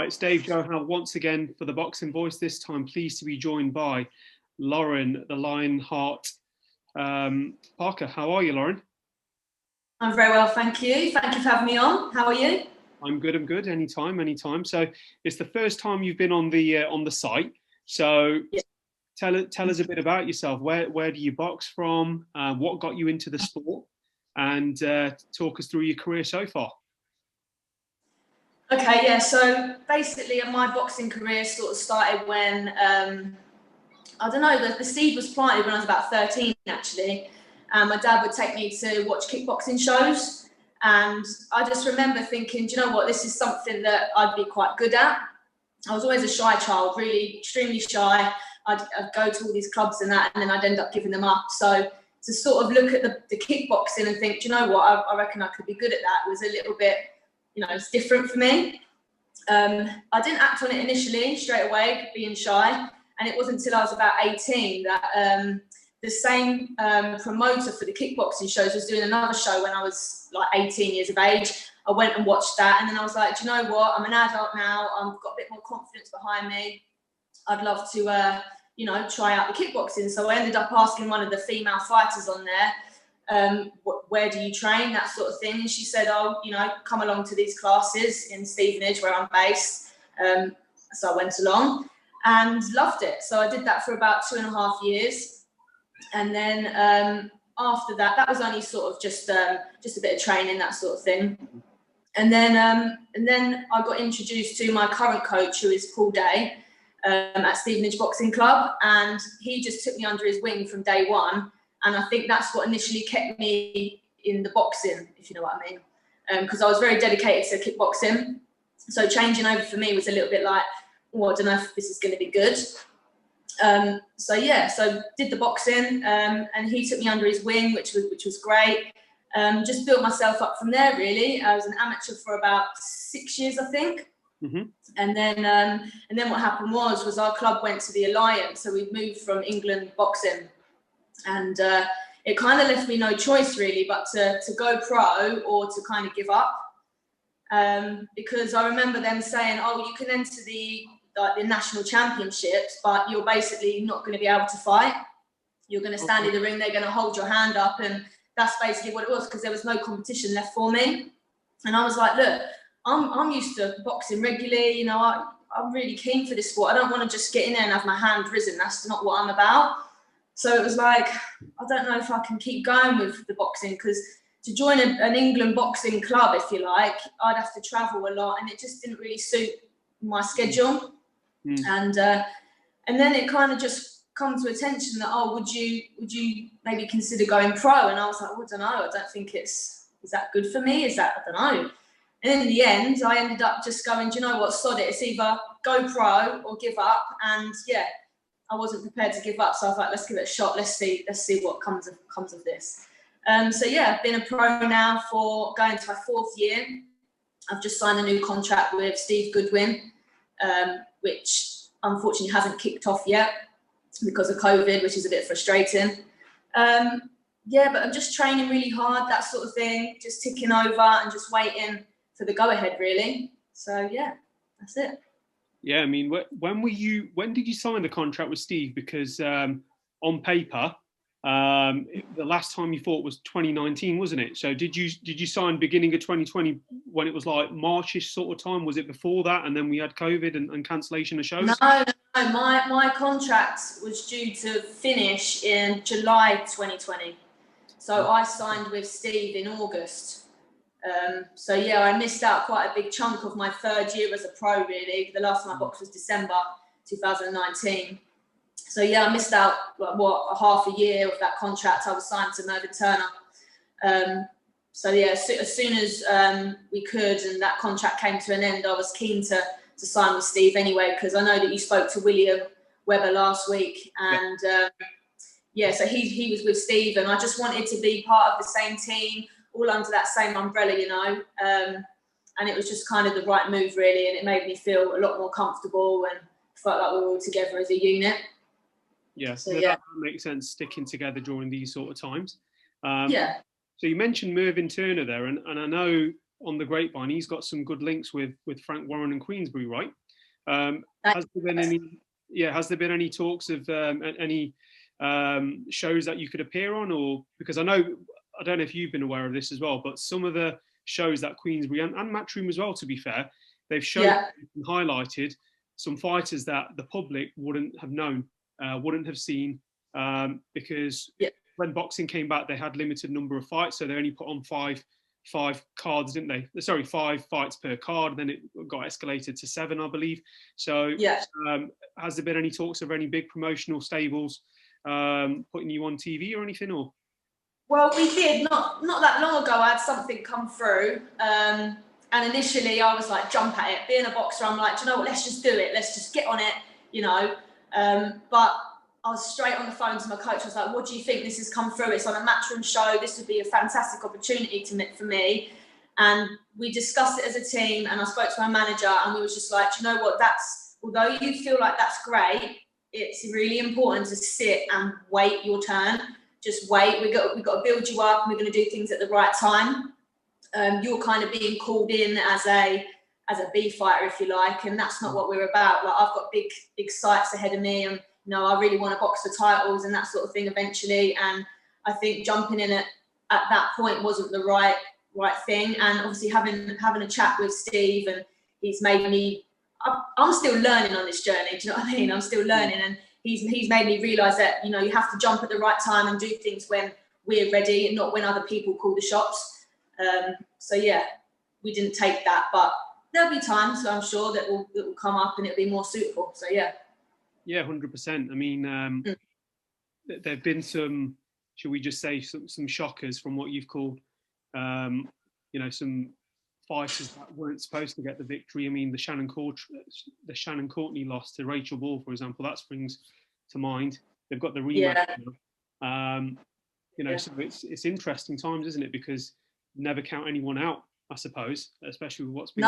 Hi, it's Dave Johal once again for the Boxing Voice. This time, pleased to be joined by Lauren, the Lionheart. Parker, how are you, Lauren? I'm very well, thank you. Thank you for having me on. How are you? I'm good. I'm good. Anytime, anytime. So it's the first time you've been on the site. So Yeah. tell us a bit about yourself. Where do you box from? What got you into the sport? And talk us through your career so far. Okay, yeah. So basically, my boxing career sort of started when I don't know. The seed was planted when I was about 13, actually. My dad would take me to watch kickboxing shows, and I just remember thinking, do you know what? This is something that I'd be quite good at. I was always a shy child, really extremely shy. I'd go to all these clubs and that, and then I'd end up giving them up. So to sort of look at the kickboxing and think, do you know what? I reckon I could be good at that was a little bit, it's different for me. I didn't act on it initially, straight away, being shy. And it wasn't until I was about 18 that the same promoter for the kickboxing shows was doing another show when I was like 18 years of age. I went and watched that, and then I was like, do you know what? I'm an adult now. I've got a bit more confidence behind me. I'd love to, try out the kickboxing. So I ended up asking one of the female fighters on there, where do you train, that sort of thing. And she said, come along to these classes in Stevenage, where I'm based. So I went along and loved it. So I did that for about 2.5 years. And then after that, that was only sort of just a bit of training, that sort of thing. And then I got introduced to my current coach, who is Paul Day, at Stevenage Boxing Club. And he just took me under his wing from day one. And I think that's what initially kept me in the boxing, if you know what I mean. Because I was very dedicated to kickboxing. So changing over for me was a little bit like, I don't know if this is going to be good. So did the boxing, and he took me under his wing, which was great. Just built myself up from there, really. I was an amateur for about 6 years, I think. Mm-hmm. And then what happened was our club went to the Alliance, so we moved from England boxing, and it kind of left me no choice really, but to go pro or to kind of give up, because I remember them saying, "Oh, you can enter the national championships, but you're basically not going to be able to fight. You're going to stand in the ring. They're going to hold your hand up," and that's basically what it was, because there was no competition left for me. And I was like, look, I'm used to boxing regularly. I'm really keen for this sport. I don't want to just get in there and have my hand risen. That's not what I'm about. So it was like, I don't know if I can keep going with the boxing, because to join an England boxing club, if you like, I'd have to travel a lot, and it just didn't really suit my schedule. And then it kind of just come to attention that, would you maybe consider going pro? And I was like, I don't know. I don't think is that good for me? I don't know. And in the end, I ended up just going, do you know what, sod it. It's either go pro or give up. And yeah, I wasn't prepared to give up. So I was like, let's give it a shot. Let's see what comes of this. I've been a pro now for going to my 4th year. I've just signed a new contract with Steve Goodwin, which unfortunately hasn't kicked off yet because of COVID, which is a bit frustrating. But I'm just training really hard, that sort of thing, just ticking over and just waiting for the go-ahead, really. So yeah, that's it. Yeah, I mean, when did you sign the contract with Steve? Because on paper, the last time you fought was 2019, wasn't it? So did you sign beginning of 2020 when it was like Marchish sort of time? Was it before that, and then we had COVID and cancellation of shows? No. My contract was due to finish in July 2020. So I signed with Steve in August. I missed out quite a big chunk of my 3rd year as a pro, really. The last time I boxed was December 2019. So I missed out a half a year of that contract. I was signed to Mervyn Turner. As soon as we could and that contract came to an end, I was keen to sign with Steve anyway, because I know that you spoke to William Webber last week, and so he was with Steve, and I just wanted to be part of the same team, all under that same umbrella, and it was just kind of the right move, really, and it made me feel a lot more comfortable and felt like we were all together as a unit. Yes, that makes sense, sticking together during these sort of times. So you mentioned Mervyn Turner there, and I know on the grapevine, he's got some good links with Frank Warren and Queensbury, right? Has there been any? Yeah, has there been any talks of any shows that you could appear on, or because I don't know if you've been aware of this as well, but some of the shows that Queensbury and Matchroom as well, to be fair, they've shown and highlighted some fighters that the public wouldn't have known, wouldn't have seen, because when boxing came back, they had limited number of fights, so they only put on five cards, didn't they? Sorry, 5 fights per card. And then it got escalated to 7, I believe. So, has there been any talks of any big promotional stables putting you on TV or anything? Or well, we did not that long ago. I had something come through, and initially I was like, jump at it. Being a boxer, I'm like, do you know what? Let's just do it. Let's just get on it, you know. But I was straight on the phone to my coach. I was like, what do you think? This has come through. It's on a Matchroom show. This would be a fantastic opportunity for me. And we discussed it as a team, and I spoke to my manager, and we was just like, do you know what? Although you feel like that's great, it's really important to sit and wait your turn. Just wait. We've got to build you up, and we're going to do things at the right time. You're kind of being called in as a B fighter, if you like, and that's not what we're about. Like, I've got big sights ahead of me, and you know, I really want to box for titles and that sort of thing eventually. And I think jumping in at that point wasn't the right thing. And obviously having a chat with Steve, and he's made me. I'm still learning on this journey. Do you know what I mean? I'm still learning, and he's made me realise that, you know, you have to jump at the right time and do things when we're ready, and not when other people call the shots. So yeah, we didn't take that, but there'll be times, I'm sure, that will come up and it'll be more suitable. So yeah. Yeah, 100%. I mean, there've been some, should we just say, some shockers from what you've called, you know, some fighters that weren't supposed to get the victory. I mean, the Shannon Courtney loss to Rachel Ball, for example, that springs to mind. They've got the rematch now. You know, so it's interesting times, isn't it? Because never count anyone out, I suppose, especially with what's been.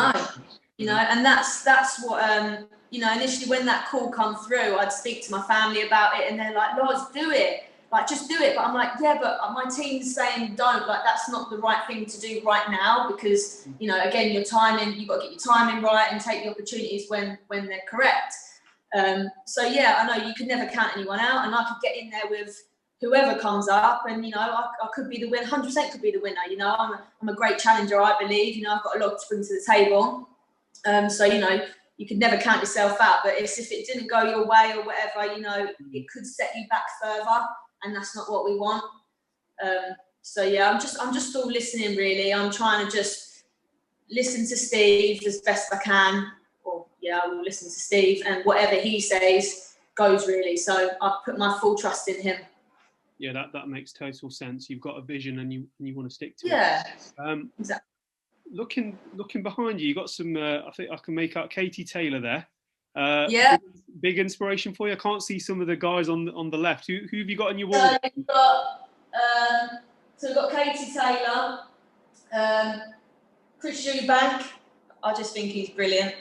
You know, and that's what you know. Initially, when that call come through, I'd speak to my family about it, and they're like, "Loz, do it, like just do it." But I'm like, "Yeah, but my team's saying don't. Like, that's not the right thing to do right now, because you know, again, your timing. You've got to get your timing right and take the opportunities when they're correct." So yeah, I know you can never count anyone out, and I could get in there with whoever comes up, and you know, I could be the winner. 100% could be the winner. You know, I'm a great challenger, I believe. You know, I've got a lot to bring to the table. So you know, you could never count yourself out. But it's, if it didn't go your way or whatever, you know, it could set you back further, and that's not what we want. So yeah, I'm just all listening really. I'm trying to just listen to Steve as best I can. Or yeah, I will listen to Steve, and whatever he says goes really. So I put my full trust in him. Yeah, that makes total sense. You've got a vision, and you want to stick to it. Yeah, exactly. Looking behind you, you got some. I think I can make out Katie Taylor there. Yeah. Big inspiration for you. I can't see some of the guys on the left. Who have you got on your wall? So we've got Katie Taylor, Chris Eubank. I just think he's brilliant.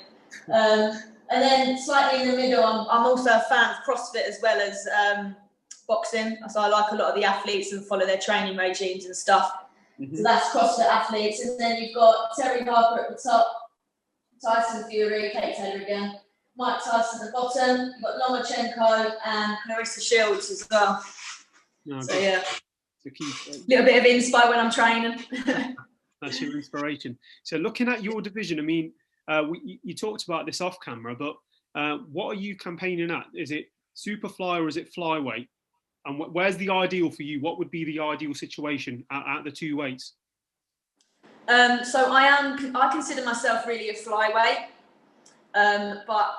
And then slightly in the middle, I'm also a fan of CrossFit as well as boxing. So I like a lot of the athletes and follow their training regimes and stuff. So that's CrossFit athletes. And then you've got Terry Harper at the top, Tyson Fury, Kate Taylor again, Mike Tyson at the bottom. You've got Lomachenko and Clarissa Shields as well. No, so yeah, a little bit of inspo when I'm training. That's your inspiration. So looking at your division, I mean, you talked about this off camera, but what are you campaigning at? Is it Superfly or is it flyweight? And where's the ideal for you? What would be the ideal situation at the two weights? So I consider myself really a flyweight, but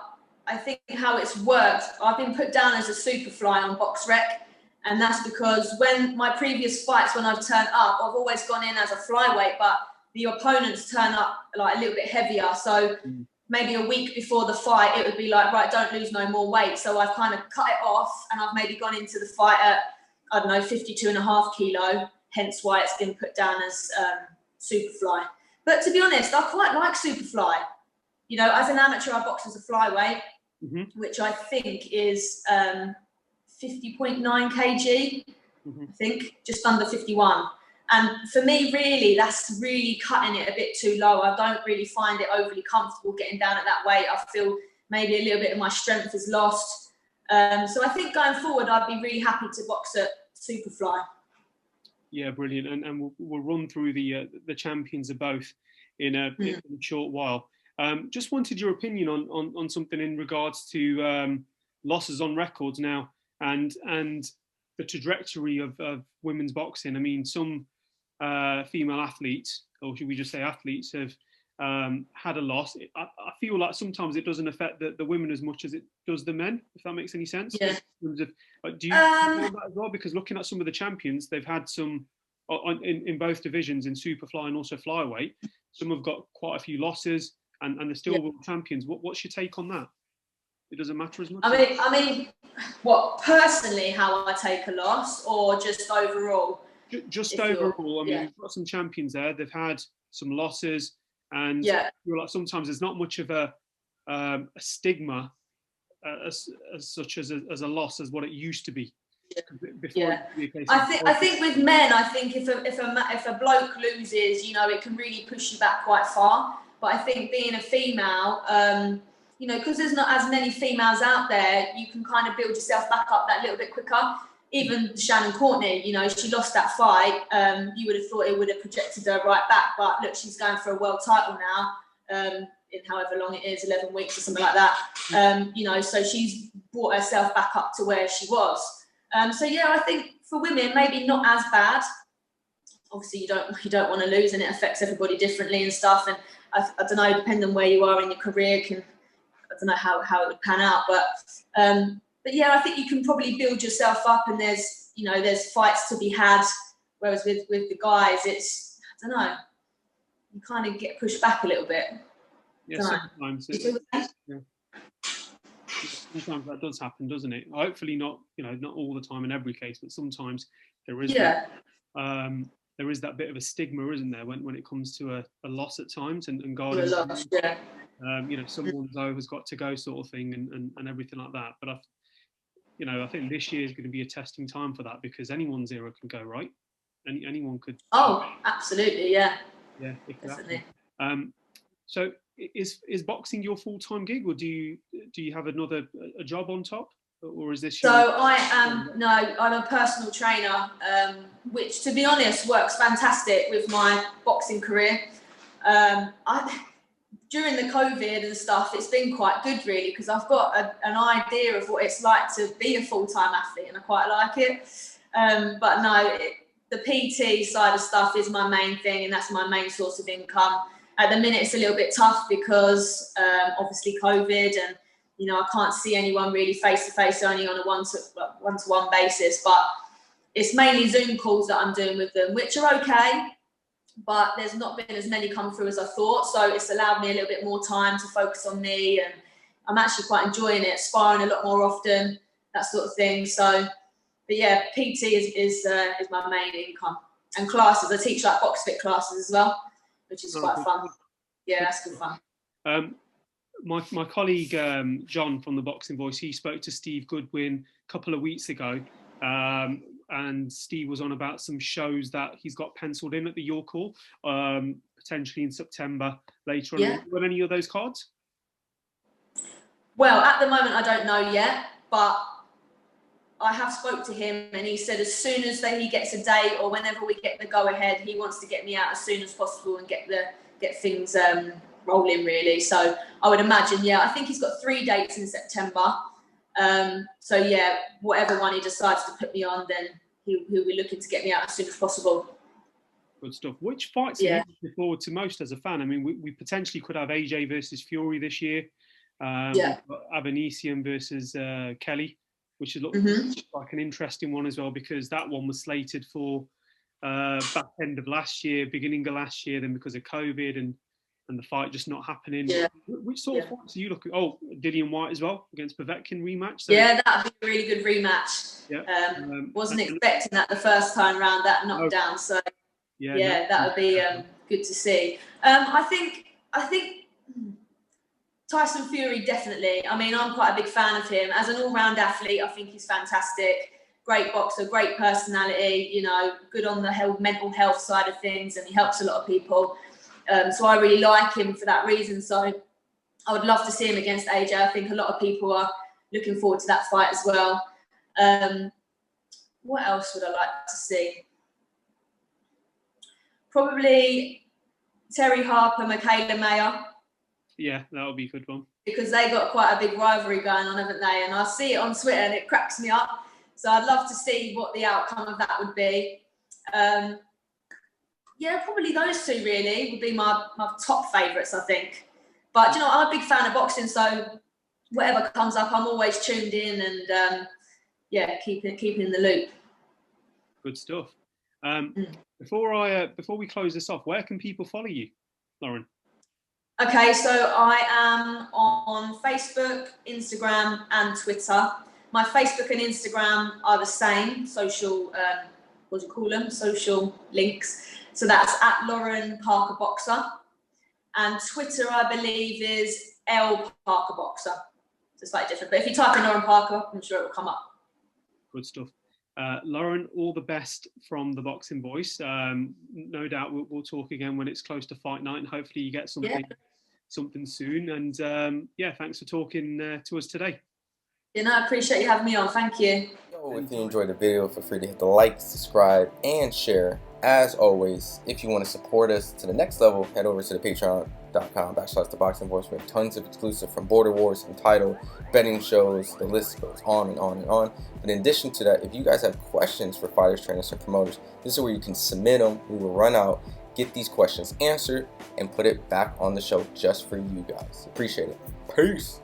I think how it's worked, I've been put down as a superfly on BoxRec, and that's because when my previous fights, when I've turned up, I've always gone in as a flyweight, but the opponents turn up like a little bit heavier. So maybe a week before the fight, it would be like, right, don't lose no more weight. So I've kind of cut it off, and I've maybe gone into the fight at, I don't know, 52.5 kilo, hence why it's been put down as Superfly. But to be honest, I quite like Superfly. You know, as an amateur, I box as a flyweight, which I think is 50.9 kg, I think, just under 51. And for me, really, that's really cutting it a bit too low. I don't really find it overly comfortable getting down at that weight. I feel maybe a little bit of my strength is lost. So I think going forward, I'd be really happy to box at Superfly. Yeah, brilliant. And we'll run through the champions of both in a short while. Just wanted your opinion on something in regards to losses on records now and the trajectory of women's boxing. I mean, some female athletes, or should we just say athletes, have had a loss. I feel like sometimes it doesn't affect the women as much as it does the men, if that makes any sense. Yeah. In terms of, do you feel that as well? Because looking at some of the champions, they've had some in both divisions, in Superfly and also flyweight. Some have got quite a few losses, and they're still world champions. What's your take on that? It doesn't matter as much. I mean, what personally, how I take a loss, or just overall? Just overall. I mean, we've got some champions there. They've had some losses, and I feel like sometimes there's not much of a stigma as such as a loss as what it used to be. I think with men, I think if a bloke loses, you know, it can really push you back quite far. But I think being a female, you know, because there's not as many females out there, you can kind of build yourself back up that little bit quicker. Even Shannon Courtney, you know, she lost that fight. You would have thought it would have projected her right back, but look, she's going for a world title now, in however long it is, 11 weeks or something like that. You know, so she's brought herself back up to where she was. So yeah, I think for women, maybe not as bad. Obviously, you don't want to lose, and it affects everybody differently and stuff. And I don't know, depending on where you are in your career, I don't know how it would pan out, but yeah, I think you can probably build yourself up, and there's fights to be had. Whereas with the guys, it's, I don't know, you kind of get pushed back a little bit. Yeah, sometimes. Sometimes that does happen, doesn't it? Hopefully not, not all the time in every case, but sometimes there is there is that bit of a stigma, isn't there, when it comes to a loss at times and guarding. Someone's always got to go sort of thing and everything like that. But I think this year is going to be a testing time for that, because anyone's era can go, right? Anyone could. Oh, absolutely, yeah. Yeah, exactly. So is boxing your full-time gig, or do you have a job on top, or is this? So I'm a personal trainer, which, to be honest, works fantastic with my boxing career. During the COVID and stuff, it's been quite good, really, because I've got an idea of what it's like to be a full-time athlete, and I quite like it. But no, the PT side of stuff is my main thing, and that's my main source of income. At the minute, it's a little bit tough because obviously COVID, and I can't see anyone really face to face, only on a one-to-one basis. But it's mainly Zoom calls that I'm doing with them, which are okay. But there's not been as many come through as I thought, so it's allowed me a little bit more time to focus on me, and I'm actually quite enjoying it, sparring a lot more often, that sort of thing. So, but yeah, PT is my main income, and classes. I teach like box fit classes as well, which is quite fun. Yeah, that's good fun. My colleague John from ThaBoxingvoice, he spoke to Steve Goodwin a couple of weeks ago. And Steve was on about some shows that he's got penciled in at the York Hall, potentially in September later on. Yeah. Were any of those cards? Well, at the moment, I don't know yet, but I have spoke to him, and he said as soon as he gets a date, or whenever we get the go-ahead, he wants to get me out as soon as possible and get things rolling, really. So I would imagine, I think he's got 3 dates in September. So yeah, whatever one he decides to put me on, then he'll be looking to get me out as soon as possible. Good stuff. Which fights are you looking forward to most as a fan? I mean, we potentially could have AJ versus Fury this year. Avanesian versus Kelly, which is like an interesting one as well, because that one was slated for back end of last year, beginning of last year, then because of COVID and the fight just not happening. Yeah. Which sort of fights are you looking? Oh, Dillian White as well against Povetkin rematch. So. Yeah, that'd be a really good rematch. Yeah. Wasn't expecting that the first time round, that knockdown. So that would be good to see. I think Tyson Fury, definitely. I mean, I'm quite a big fan of him as an all-round athlete. I think he's fantastic. great boxer, great personality, you know, good on the mental health side of things, and he helps a lot of people. So I really like him for that reason. So I would love to see him against AJ. I think a lot of people are looking forward to that fight as well. What else would I like to see? Probably Terry Harper, Michaela Mayer. Yeah, that'll be a good one. Because they got quite a big rivalry going on, haven't they? And I see it on Twitter and it cracks me up. So I'd love to see what the outcome of that would be. Yeah, probably those two really would be my top favourites, I think. But, you know, I'm a big fan of boxing, so whatever comes up, I'm always tuned in and, yeah, keeping in the loop. Good stuff. Before we close this off, where can people follow you, Lauren? Okay, so I am on Facebook, Instagram, and Twitter. My Facebook and Instagram are the same social, what do you call them? Social links. So that's at Lauren Parker Boxer. And Twitter, I believe, is L Parker Boxer. So it's slightly different. But if you type in Lauren Parker, I'm sure it will come up. Good stuff. Lauren, all the best from the Boxing Voice. No doubt we'll talk again when it's close to fight night, and hopefully you get something soon. And yeah, thanks for talking to us today. You know, I appreciate you having me on. Thank you. So if you enjoyed the video, feel free to hit the like, subscribe, and share. As always, if you want to support us to the next level, head over to the patreon.com/ThaBoxingVoice. We have tons of exclusive from Border Wars, from title, betting shows, the list goes on and on and on. But in addition to that, if you guys have questions for fighters, trainers, and promoters, this is where you can submit them. We will run out, get these questions answered, and put it back on the show just for you guys. Appreciate it. Peace.